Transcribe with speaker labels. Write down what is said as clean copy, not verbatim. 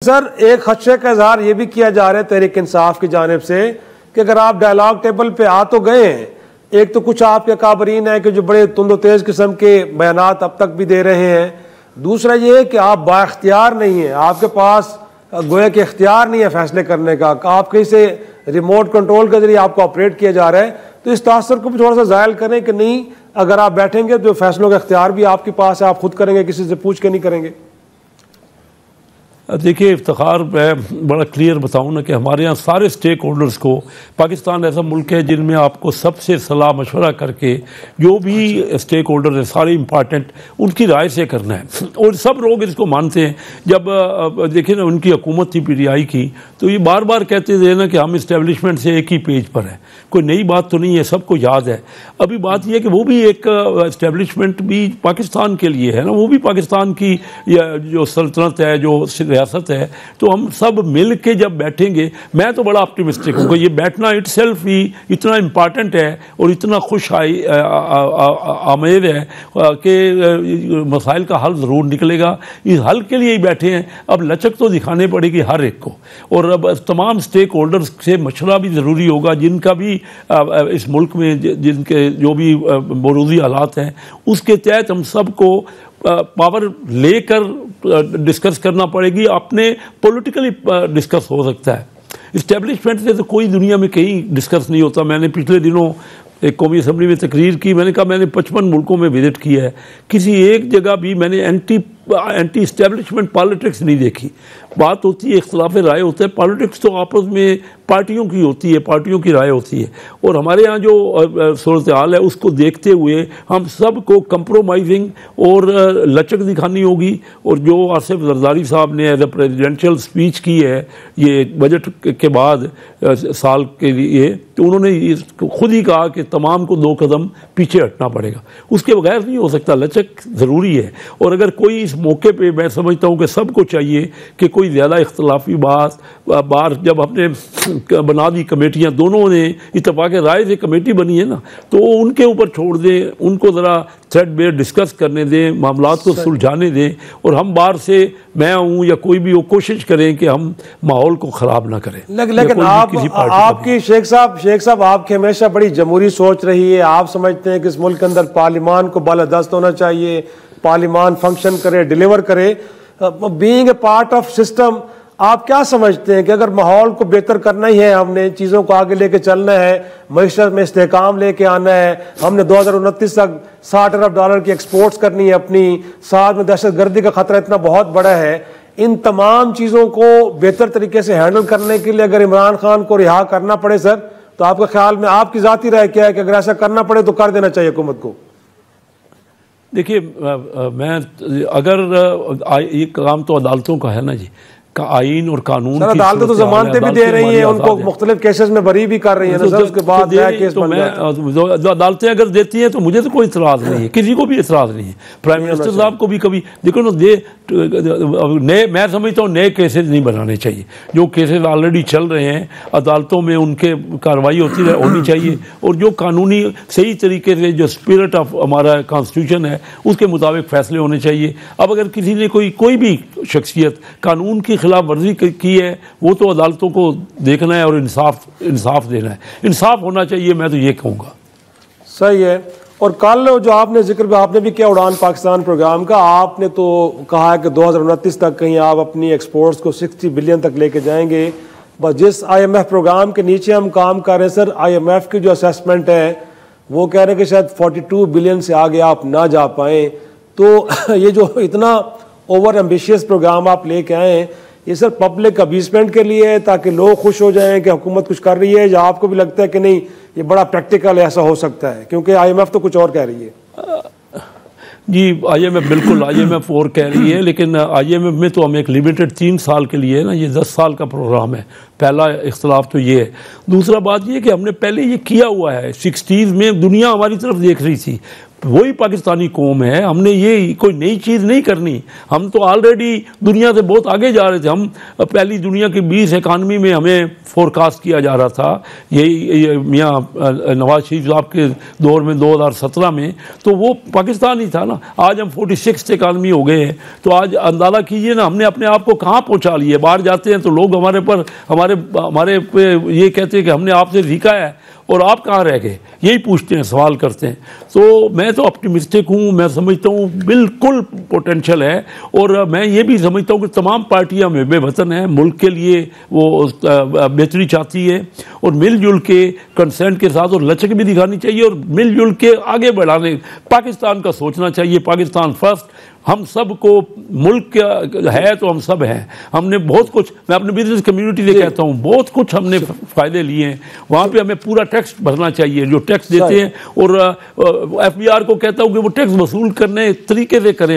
Speaker 1: Sir एक खदशे का इजहार ये भी किया जा रहा है तहरीक इंसाफ की जानिब से कि अगर आप डायलॉग टेबल पे आ तो गए हैं, एक तो कुछ आपके काबरीन है कि जो बड़े तुंदो तेज किस्म के बयानात अब तक भी दे रहे हैं, दूसरा ये कि आप बाख्तियार नहीं है, आपके पास गोया कि इख्तियार नहीं है फैसले करने का, आप कहीं से रिमोट कंट्रोल के जरिए आपको ऑपरेट किया जा रहा है। तो इस तासर को भी थोड़ा सा जायल करें कि नहीं, अगर आप बैठेंगे तो फैसलों का इख्तियार भी आपके पास है, आप खुद करेंगे, किसी से पूछ के नहीं करेंगे।
Speaker 2: देखिए इफ्तिखार, मैं बड़ा क्लियर बताऊँ ना कि हमारे यहाँ सारे स्टेक होल्डर्स को, पाकिस्तान ऐसा मुल्क है जिनमें आपको सबसे सलाह मशवरा करके जो भी स्टेक होल्डर हैं सारे इंपॉर्टेंट, उनकी राय से करना है और सब लोग इसको मानते हैं। जब देखिए ना उनकी हुकूमत थी PTI की, तो ये बार बार कहते थे ना कि हम इस्टेब्लिशमेंट से एक ही पेज पर हैं, कोई नई बात तो नहीं है, सबको याद है। अभी बात यह है कि वो भी एक इस्टेब्लिशमेंट भी पाकिस्तान के लिए है ना, वो भी पाकिस्तान की जो सल्तनत है, जो रियासत है, तो हम सब मिल के जब बैठेंगे, मैं तो बड़ा ऑप्टिमिस्टिक हूँ कि ये बैठना इटसेल्फ ही इतना इम्पॉर्टेंट है और इतना खुश आमेर है कि मसाइल का हल ज़रूर निकलेगा। इस हल के लिए ही बैठे हैं। अब लचक तो दिखाने पड़ेगी हर एक को, और अब तमाम स्टेक होल्डर्स से मशवरा भी ज़रूरी होगा, जिनका भी इस मुल्क में जिनके जो भी मौजूदा हालात हैं उसके तहत हम सबको पावर लेकर डिस्कस करना पड़ेगी। अपने पॉलिटिकली डिस्कस हो सकता है, इस्टेब्लिशमेंट से तो कोई दुनिया में कहीं डिस्कस नहीं होता। मैंने पिछले दिनों एक कौमी असम्बली में तकरीर की, मैंने कहा मैंने 55 मुल्कों में विजिट किया है, किसी एक जगह भी मैंने एंटी इस्टेब्लिशमेंट पॉलिटिक्स नहीं देखी। बात होती है, इख्तिलाफ राय होता है, पॉलिटिक्स तो आपस में पार्टियों की होती है, पार्टियों की राय होती है। और हमारे यहाँ जो सूरत हाल है उसको देखते हुए हम सब को कंप्रोमाइजिंग और लचक दिखानी होगी। और जो आसिफ जरदारी साहब ने एज ए प्रेजिडेंशियल स्पीच की है ये बजट के बाद साल के लिए, तो उन्होंने खुद ही कहा कि तमाम को 2 कदम पीछे हटना पड़ेगा, उसके बगैर नहीं हो सकता। लचक ज़रूरी है। और अगर कोई इस मौके पे, मैं समझता हूँ कि सबको चाहिए कि कोई ज़्यादा इख्तलाफी बात जब हमने बना दी कमेटियाँ, दोनों ने इत्तेफाक राय से कमेटी बनी है ना, तो उनके ऊपर छोड़ दें, उनको ज़रा थ्रेडबेयर डिस्कस करने दें, मामलात को सुलझाने दें। और हम बाहर से, मैं हूँ या कोई भी हो, कोशिश करें कि हम माहौल को ख़राब ना करें।
Speaker 1: लेकिन आपकी शेख साहब आपकी हमेशा बड़ी जमहूरी सोच रही है। आप समझते हैं कि इस मुल्क के अंदर पार्लिमान को बालादस्त होना चाहिए, पार्लिमान फंक्शन करे, डिलीवर करे। Being a part of system, आप क्या समझते हैं कि अगर माहौल को बेहतर करना ही है, हमने चीज़ों को आगे लेके चलना है, मईशत में इस्तेहकाम लेके आना है, हमने 2029 तक $60 अरब की एक्सपोर्ट्स करनी है अपनी, साथ में दहशतगर्दी का खतरा इतना बहुत बड़ा है, इन तमाम चीज़ों को बेहतर तरीके से हैंडल करने के लिए अगर इमरान खान को रिहा करना पड़े सर, तो आपके ख्याल में आपकी ज़ाती राय क्या है कि अगर ऐसा करना पड़े तो कर देना चाहिए हुकूमत को?
Speaker 2: देखिए, मैं अगर ये काम तो अदालतों का है ना जी, का आइन और कानून।
Speaker 1: अदालतें तो जमानतें भी दे रही हैं, उनको मुख्तलिफ केसेस में बरी भी कर रही हैं, तो उसके बाद केस बन जाता है।
Speaker 2: जो अदालतें अगर देती हैं तो मुझे तो कोई इतराज़ नहीं है, किसी को भी इतराज़ नहीं है। प्राइम मिनिस्टर साहब को भी कभी देखो ना, नए, मैं समझता हूँ नए केसेस नहीं बनाने चाहिए। जो केसेस ऑलरेडी चल रहे हैं अदालतों में, उनके कार्रवाई होनी चाहिए। और जो कानूनी सही तरीके से, जो स्पिरिट ऑफ हमारा कॉन्स्टिट्यूशन है उसके मुताबिक फैसले होने चाहिए। अब अगर किसी ने कोई भी शख्सियत कानून की खिलाफ वर्जी की है, वो तो अदालतों को देखना है और इंसाफ देना है। इंसाफ होना चाहिए, मैं तो ये कहूँगा।
Speaker 1: सही है। और कल जो आपने जिक्र आपने भी किया उड़ान पाकिस्तान प्रोग्राम का, आपने तो कहा है कि 2029 तक कहीं आप अपनी एक्सपोर्ट्स को 60 बिलियन तक लेके जाएंगे। बस जिस IMF प्रोग्राम के नीचे हम काम कर रहे हैं सर, IMF की जो असेसमेंट है वो कह रहे हैं कि शायद 42 बिलियन से आगे आप ना जा पाएँ। तो ये जो इतना ओवर एम्बिशियस प्रोग्राम आप लेके आए हैं, ये सर पब्लिक अबीसमेंट के लिए है ताकि लोग खुश हो जाएं कि हुकूमत कुछ कर रही है, या आपको भी लगता है कि नहीं ये बड़ा प्रैक्टिकल ऐसा हो सकता है, क्योंकि IMF तो कुछ और कह रही है?
Speaker 2: जी, IMF बिल्कुल IMF और कह रही है, लेकिन IMF में तो हम एक लिमिटेड 3 साल के लिए है ना, ये 10 साल का प्रोग्राम है। पहला इख्तलाफ तो ये है। दूसरा बात ये कि हमने पहले ये किया हुआ है, 60s में दुनिया हमारी तरफ देख रही थी। वही पाकिस्तानी कौम है। हमने ये कोई नई चीज़ नहीं करनी, हम तो ऑलरेडी दुनिया से बहुत आगे जा रहे थे। हम पहली दुनिया की 20 इकानमी में हमें फोरकास्ट किया जा रहा था, ये मियाँ नवाज शरीफ साहब के दौर में 2017 में, तो वो पाकिस्तान ही था ना। आज हम 46 इकानमी हो गए हैं, तो आज अंदाज़ा कीजिए ना हमने अपने आप को कहाँ पहुँचा लिया। बाहर जाते हैं तो लोग हमारे पे ये कहते हैं कि हमने आपसे सीखा है और आप कहाँ रह गए, यही पूछते हैं, सवाल करते हैं। तो मैं तो ऑप्टिमिस्टिक हूँ, मैं समझता हूँ बिल्कुल पोटेंशियल है। और मैं ये भी समझता हूँ कि तमाम पार्टियाँ में बेवतन हैं, मुल्क के लिए वो बेहतरी चाहती है और मिलजुल के कंसेंट के साथ और लचक भी दिखानी चाहिए और मिलजुल के आगे बढ़ाने पाकिस्तान का सोचना चाहिए। पाकिस्तान फर्स्ट, हम सब को मुल्क है तो हम सब हैं। हमने बहुत कुछ, मैं अपने बिजनेस कम्युनिटी से कहता हूँ, बहुत कुछ हमने फ़ायदे लिए हैं। वहाँ पे हमें पूरा टैक्स भरना चाहिए जो टैक्स देते हैं, और FBR को कहता हूँ कि वो टैक्स वसूल करने तरीके से करें।